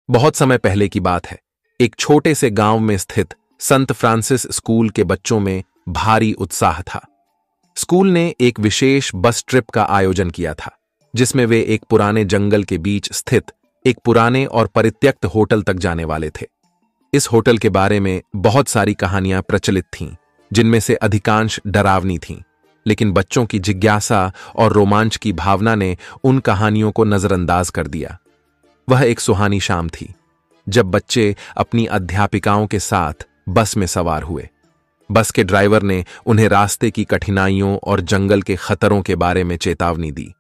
बहुत समय पहले की बात है। एक छोटे से गांव में स्थित संत फ्रांसिस स्कूल के बच्चों में भारी उत्साह था। स्कूल ने एक विशेष बस ट्रिप का आयोजन किया था, जिसमें वे एक पुराने जंगल के बीच स्थित एक पुराने और परित्यक्त होटल तक जाने वाले थे। इस होटल के बारे में बहुत सारी कहानियां प्रचलित थीं, जिनमें से अधिकांश डरावनी थीं, लेकिन बच्चों की जिज्ञासा और रोमांच की भावना ने उन कहानियों को नजरअंदाज कर दिया। वह एक सुहानी शाम थी, जब बच्चे अपनी अध्यापिकाओं के साथ बस में सवार हुए। बस के ड्राइवर ने उन्हें रास्ते की कठिनाइयों और जंगल के खतरों के बारे में चेतावनी दी,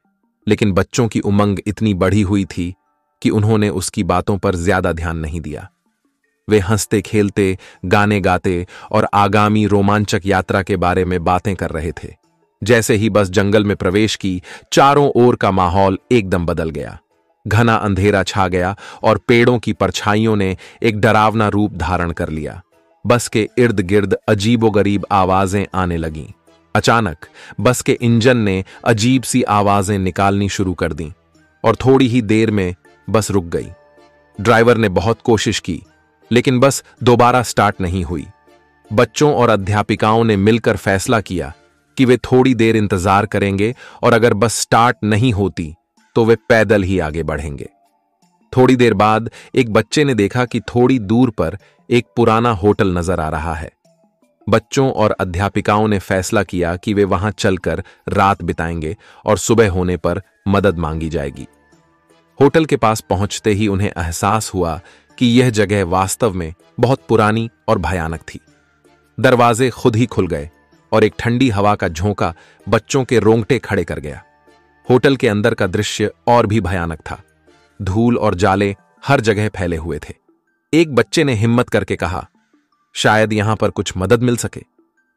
लेकिन बच्चों की उमंग इतनी बढ़ी हुई थी कि उन्होंने उसकी बातों पर ज्यादा ध्यान नहीं दिया। वे हंसते खेलते, गाने गाते और आगामी रोमांचक यात्रा के बारे में बातें कर रहे थे। जैसे ही बस जंगल में प्रवेश की, चारों ओर का माहौल एकदम बदल गया। घना अंधेरा छा गया और पेड़ों की परछाइयों ने एक डरावना रूप धारण कर लिया। बस के इर्द गिर्द अजीबोगरीब आवाजें आने लगीं। अचानक बस के इंजन ने अजीब सी आवाजें निकालनी शुरू कर दीं और थोड़ी ही देर में बस रुक गई। ड्राइवर ने बहुत कोशिश की, लेकिन बस दोबारा स्टार्ट नहीं हुई। बच्चों और अध्यापिकाओं ने मिलकर फैसला किया कि वे थोड़ी देर इंतजार करेंगे और अगर बस स्टार्ट नहीं होती तो वे पैदल ही आगे बढ़ेंगे। थोड़ी देर बाद एक बच्चे ने देखा कि थोड़ी दूर पर एक पुराना होटल नजर आ रहा है। बच्चों और अध्यापिकाओं ने फैसला किया कि वे वहां चलकर रात बिताएंगे और सुबह होने पर मदद मांगी जाएगी। होटल के पास पहुंचते ही उन्हें एहसास हुआ कि यह जगह वास्तव में बहुत पुरानी और भयानक थी। दरवाजे खुद ही खुल गए और एक ठंडी हवा का झोंका बच्चों के रोंगटे खड़े कर गया। होटल के अंदर का दृश्य और भी भयानक था। धूल और जाले हर जगह फैले हुए थे। एक बच्चे ने हिम्मत करके कहा, शायद यहां पर कुछ मदद मिल सके।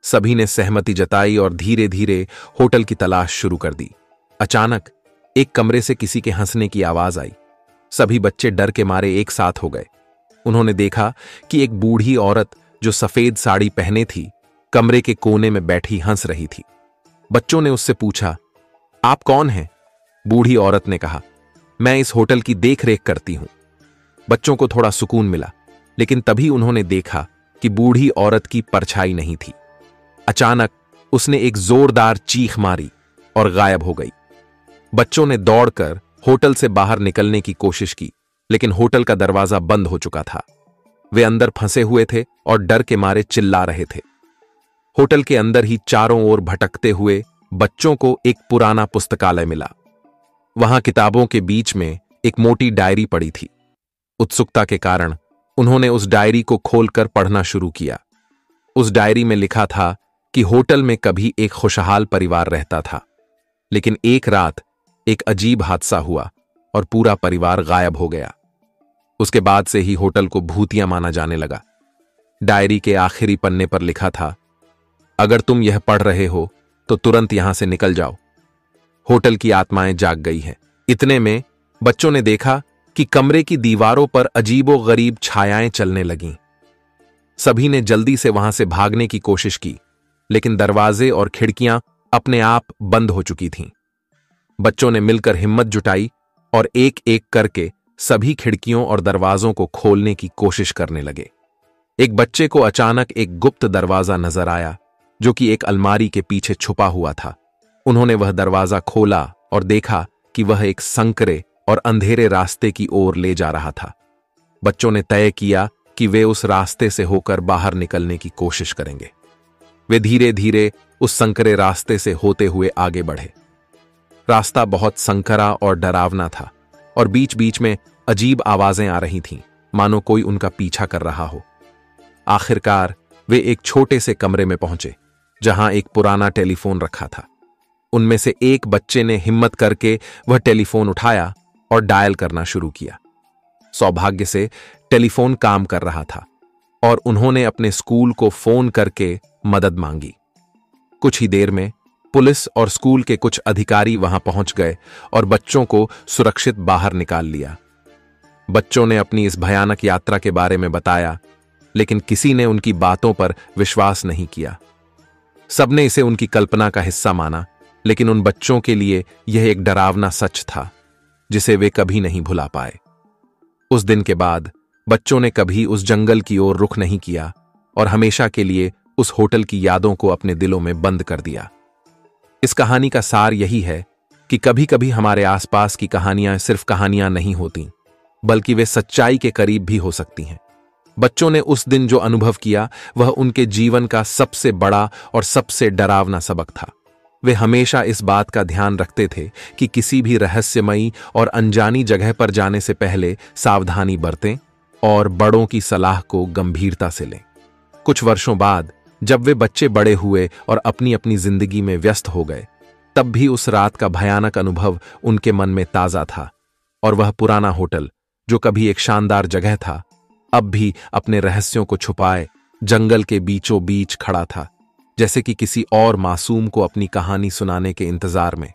सभी ने सहमति जताई और धीरे धीरे होटल की तलाश शुरू कर दी। अचानक एक कमरे से किसी के हंसने की आवाज आई। सभी बच्चे डर के मारे एक साथ हो गए। उन्होंने देखा कि एक बूढ़ी औरत जो सफेद साड़ी पहने थी, कमरे के कोने में बैठी हंस रही थी। बच्चों ने उससे पूछा, आप कौन हैं? बूढ़ी औरत ने कहा, मैं इस होटल की देखरेख करती हूं। बच्चों को थोड़ा सुकून मिला, लेकिन तभी उन्होंने देखा कि बूढ़ी औरत की परछाई नहीं थी। अचानक उसने एक जोरदार चीख मारी और गायब हो गई। बच्चों ने दौड़कर होटल से बाहर निकलने की कोशिश की, लेकिन होटल का दरवाजा बंद हो चुका था। वे अंदर फंसे हुए थे और डर के मारे चिल्ला रहे थे। होटल के अंदर ही चारों ओर भटकते हुए बच्चों को एक पुराना पुस्तकालय मिला। वहां किताबों के बीच में एक मोटी डायरी पड़ी थी। उत्सुकता के कारण उन्होंने उस डायरी को खोलकर पढ़ना शुरू किया। उस डायरी में लिखा था कि होटल में कभी एक खुशहाल परिवार रहता था, लेकिन एक रात एक अजीब हादसा हुआ और पूरा परिवार गायब हो गया। उसके बाद से ही होटल को भूतिया माना जाने लगा। डायरी के आखिरी पन्ने पर लिखा था, अगर तुम यह पढ़ रहे हो तो तुरंत यहां से निकल जाओ। होटल की आत्माएं जाग गई हैं। इतने में बच्चों ने देखा कि कमरे की दीवारों पर अजीबोगरीब छायाएं चलने लगीं। सभी ने जल्दी से वहां से भागने की कोशिश की, लेकिन दरवाजे और खिड़कियां अपने आप बंद हो चुकी थीं। बच्चों ने मिलकर हिम्मत जुटाई और एक एक करके सभी खिड़कियों और दरवाजों को खोलने की कोशिश करने लगे। एक बच्चे को अचानक एक गुप्त दरवाजा नजर आया, जो कि एक अलमारी के पीछे छुपा हुआ था। उन्होंने वह दरवाजा खोला और देखा कि वह एक संकरे और अंधेरे रास्ते की ओर ले जा रहा था। बच्चों ने तय किया कि वे उस रास्ते से होकर बाहर निकलने की कोशिश करेंगे। वे धीरे धीरे उस संकरे रास्ते से होते हुए आगे बढ़े। रास्ता बहुत संकरा और डरावना था और बीच बीच में अजीब आवाजें आ रही थीं, मानो कोई उनका पीछा कर रहा हो। आखिरकार वे एक छोटे से कमरे में पहुंचे, जहां एक पुराना टेलीफोन रखा था। उनमें से एक बच्चे ने हिम्मत करके वह टेलीफोन उठाया और डायल करना शुरू किया। सौभाग्य से टेलीफोन काम कर रहा था और उन्होंने अपने स्कूल को फोन करके मदद मांगी। कुछ ही देर में पुलिस और स्कूल के कुछ अधिकारी वहां पहुंच गए और बच्चों को सुरक्षित बाहर निकाल लिया। बच्चों ने अपनी इस भयानक यात्रा के बारे में बताया, लेकिन किसी ने उनकी बातों पर विश्वास नहीं किया। सबने इसे उनकी कल्पना का हिस्सा माना, लेकिन उन बच्चों के लिए यह एक डरावना सच था, जिसे वे कभी नहीं भुला पाए। उस दिन के बाद बच्चों ने कभी उस जंगल की ओर रुख नहीं किया और हमेशा के लिए उस होटल की यादों को अपने दिलों में बंद कर दिया। इस कहानी का सार यही है कि कभी कभी हमारे आसपास की कहानियां सिर्फ कहानियां नहीं होती, बल्कि वे सच्चाई के करीब भी हो सकती हैं। बच्चों ने उस दिन जो अनुभव किया वह उनके जीवन का सबसे बड़ा और सबसे डरावना सबक था। वे हमेशा इस बात का ध्यान रखते थे कि किसी भी रहस्यमयी और अनजानी जगह पर जाने से पहले सावधानी बरतें और बड़ों की सलाह को गंभीरता से लें। कुछ वर्षों बाद जब वे बच्चे बड़े हुए और अपनी अपनी जिंदगी में व्यस्त हो गए, तब भी उस रात का भयानक अनुभव उनके मन में ताजा था और वह पुराना होटल, जो कभी एक शानदार जगह था, अब भी अपने रहस्यों को छुपाए जंगल के बीचों बीच खड़ा था, जैसे कि किसी और मासूम को अपनी कहानी सुनाने के इंतजार में।